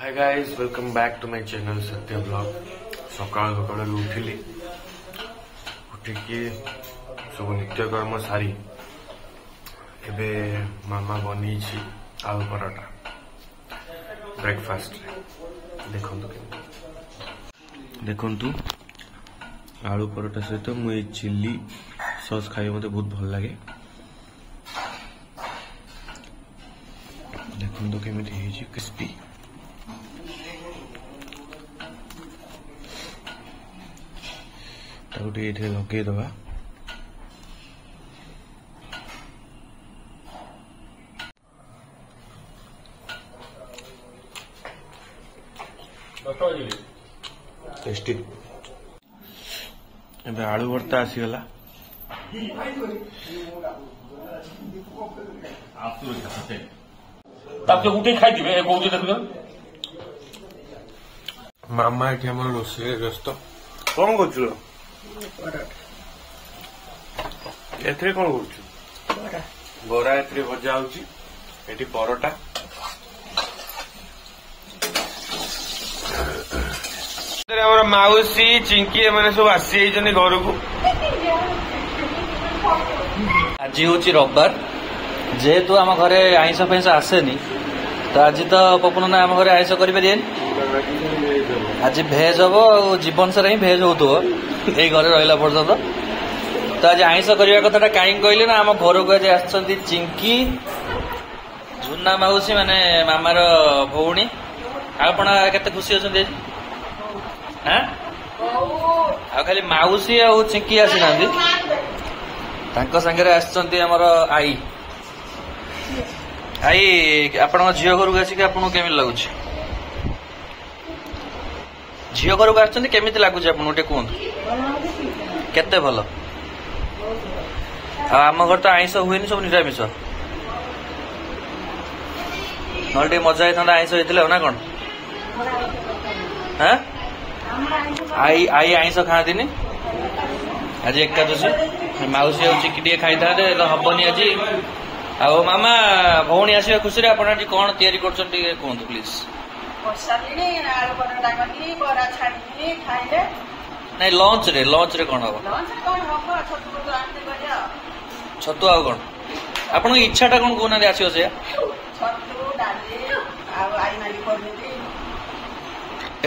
Hi guys, welcome back to my channel Satya blog. सकाल सकाल उठिली, उठिकी सब नित्यकर्म सारी एबे मामा बनी आलू पराठा ब्रेकफास्ट देखु आलू पराठा सहित मुझे चिल्ली सॉस खाई मत बहुत भल लगे। देखो केमी क्रिस्पी ये लगेदबा। टेस्टी एबे आलू भर्ता आसीगला। उठे खाई मामा ये रोषे व्यस्त कौन कर एथे कौन कर बरा ए भजा होती परोटा माउसी चिंकी मैंने सब आसी घर को। आज हूँ रविवार, जेहेतु आम घरे आईष फैंस आसेनी तो आज तो पपन ना आम घरे आईष कर आज भेज हम और जीवन सारा ही भेज हो घरे रहा पर्यटन। तो आज आईष करने कथा कहीं कहले ना आम घर को आज आसछंती चिंकी झुना माउसी माने मामार भौणी। आपण केते खुशी अछंती हां आ खाली माउसी आ चिंकी आसी नांदी तांको संगे आसछंती हमर आई आई आपण झियो घर को आसिक आपन केमि लागुछ झियो घर को आछंती केमिति लागुछ आपन ओटे कोन केते भलो। आम घर तो आईष हुए सब निरामिष नटे मजा होता आईष होता ना कौन आई आई आईष खाती आज एकादशी मौसी और चिकी खाई था हबनी आज आ मामा भौणी आसवा खुशी आप कौन तैयारी कर कहतु प्लीज। नहीं लंच रे कौन हम छतु आउ कौन आपन इच्छा टा कौन कहना आसो से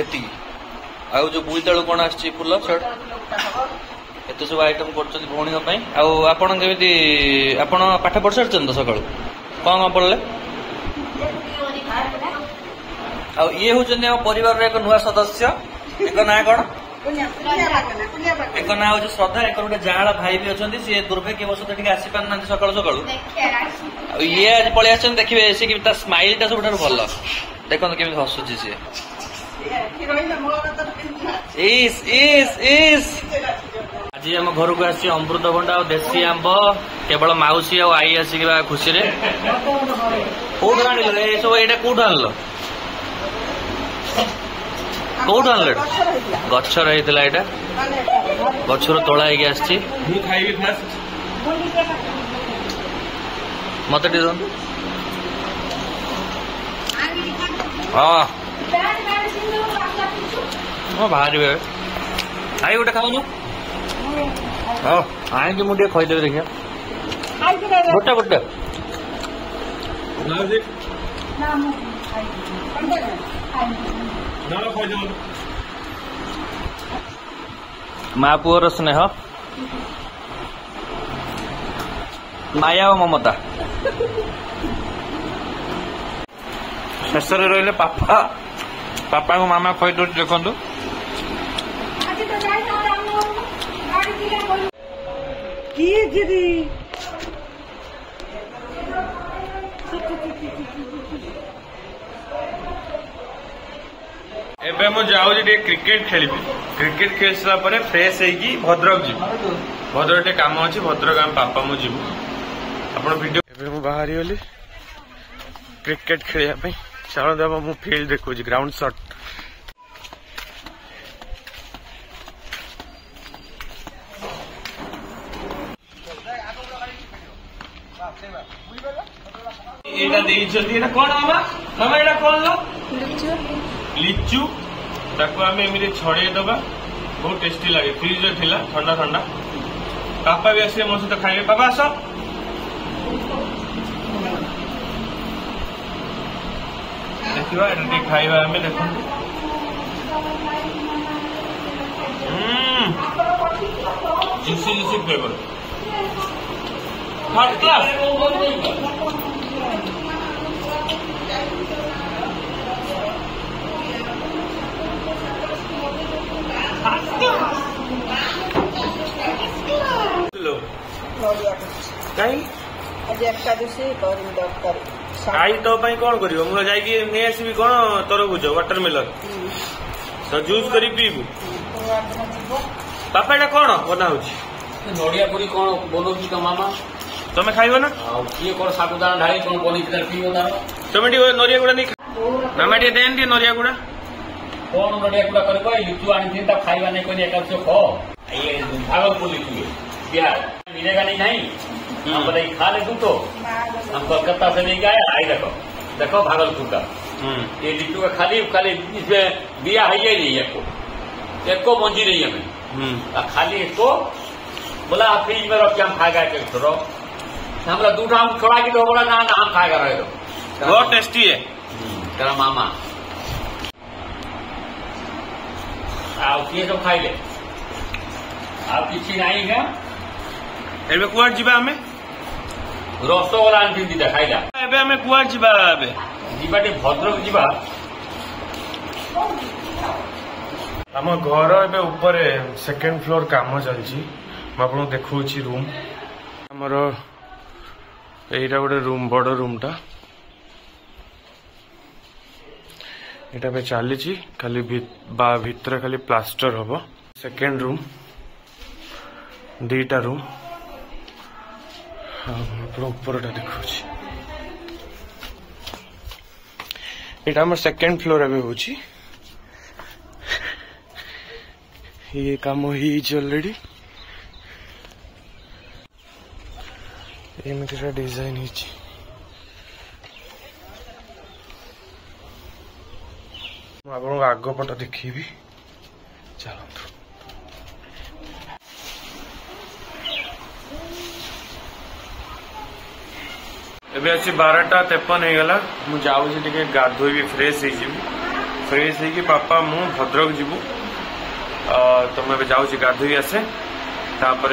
एति आउ जो बुईतालू कौन आछि फुल शर्ट एत सब आइटम कर भौणी आपन केमी आपन पाठ पढ़ सारी तो सका कौन कौन पढ़ले ये हूँ परिवार एक नुआ सदस्य एक ना कौन एक ना हूँ श्रद्धा एक गोटे जाड़ा भाई भी अच्छा सी दुर्भाग्यवश आसी पार ना सका सका ये आज पलि आस देखिए सी स्माइल टा सब भल देखो केमी हसुची सी आज आम घर को आसी अमृतभंडा और देशी आंब केवल मौसी और आई आसिक खुशी कौट आन सब ये कौट आनल कौट आनल गचर होता यहाँ गचर तोड़ा आसी मत बाहर आई गोटे खाऊनु आई कि मुझे खदेवी देखिए गोटे गोटे माँ पुअर स्नेह माया और ममता शेष रही पापा पापा को मामा खई दो देखु एबे मु जाऊँ क्रिकेट खेली क्रिकेट खेल सारा फ्रेश होगी भद्रक जी भद्रक टे काम अच्छी भद्रक आम पापा मु जीवु आप वीडियो एबे मु बाहरी गली क्रिकेट खेलने चलो देव मु फील्ड देखो ग्राउंड शॉट ये कौन मामा मामा ये कौन लो लिचु ताको आम एमती छड़े दबा बहुत टेस्टी लगे फ्रिज थिला ठंडा ठंडा पापा भी आसे मो सहित खाइबे पापा आस देखिबा एटा खाइबा आमे देखु Jussi Jussi flavour first class कहीं आई तो कौन कर नहीं आसबि कौन तरबुज वाटरमेलन तो जूस कर पीबू पापा एटा कौन बना नड़िया पुरी कौन बनाऊँ तो मामा तुम्हें खाइब ना किए कौन साबुदाना ढाई कौन बन पीब तार तुम नरिया गुड़ा नहीं मामा टे देन टे नरिया गुड़ा कौन नड़िया गुड़ा कर लिचु आनी खाइबा नहीं कह एका ख भागलपुर लिचु बिहार मिलेगा नहीं हम बताइए खा ले तू तो हम कोलकाता से नहीं गए आई देखो देखो भागलपुर का ये लिट्टू का खाली खाली इसमें बिया है ही नहीं एको मंजी नहीं हमें खाली एको बोला फ्रिज में रख के हम खाएगा छोड़ो हमारा दूध हम छोड़ा की तो बोला ना हम खाएगा रहे दो बहुत टेस्टी है तेरा मामा आओ किए तो खाई ले आप किसी नहीं है एबे कुआर जीवा हमें रसगोला आनी दीदा खाइला एबे हमें कुआर जीवा एबे जीवाटे भद्रक जीवा आम घर एबे ऊपर सेकेंड फ्लोर काम चलची मैं आपको देखौची रूम हमर एटा गोटे रूम बड़ रूमटा एटा पे चली खाली भितर खाली प्लास्टर हम सेकेंड रूम दीटा रूम ऊपरटा देखा यहाँ आम सेकेंड फ्लोर एवं हो ये काम ऑलरेडी एमती डिजाइन आपको आगपट देखी चलतु एबे अच्छी 12:53 होगला मुझे गाधोबी फ्रेश हो पापा मु भद्रक जीवु तो मैं जाऊँ गाधोई आसे तापर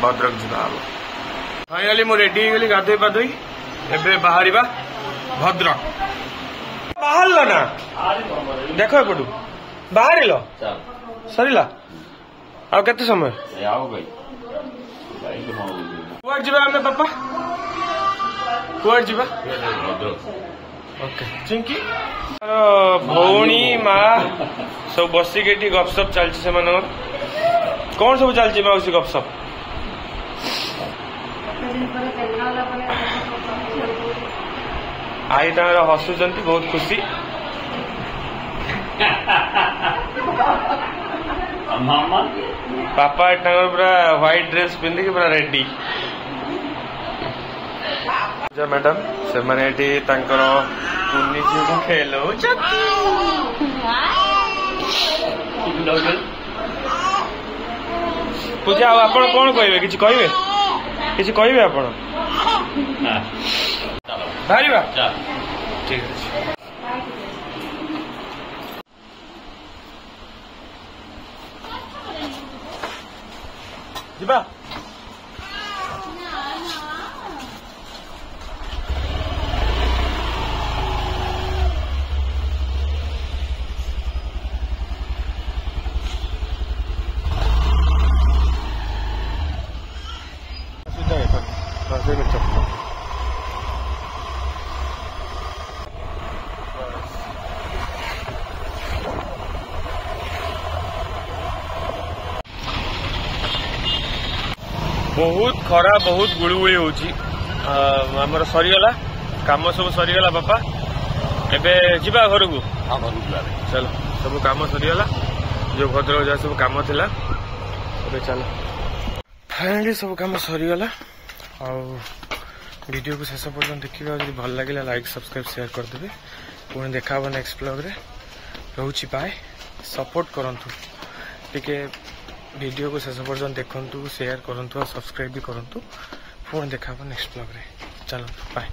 भद्रक जा फाइनाली मु रेडी हो गाधोई पाधोई एबे बाहर भद्रक बाहर ना देख एपटू बाहर सरला आते समय कुआड़ जा आम पापा कुआड़ जा ओके चिंकी भौणी माँ सब बसिक गपसप चलती कौन सब चलती मौसी गपसप आई हसुंच बहुत खुशी पापा पूरा व्हाइट ड्रेस पिंधिक पूरा रेडी मैडम से माने कुनी झील को खेल पूजा आप कौन कहे कि कहे आप बाहर ठीक है ଯିବା बहुत खरा बहुत गुड़गुड़ी होमर सरीगला कम सब सरीगला बापा एबे जीवा घर को चलो सब कम सरीगला जो भद्रक जहाँ सब कम थिला एबे चलो फाइनली सब कम सरीगला वीडियो को शेष पर्यटन देखिए जब भल लगे लाइक सब्सक्राइब शेयर करदे पुणी देखा नेक्स्ट ब्लॉग रे रोची बाय सपोर्ट करंतु टिके वीडियो को शेष पर्यंत देखंतु शेयर करंतु और सब्सक्राइब भी करंतु पुणी देखा नेक्स्ट ब्लॉग रे चलो बाय।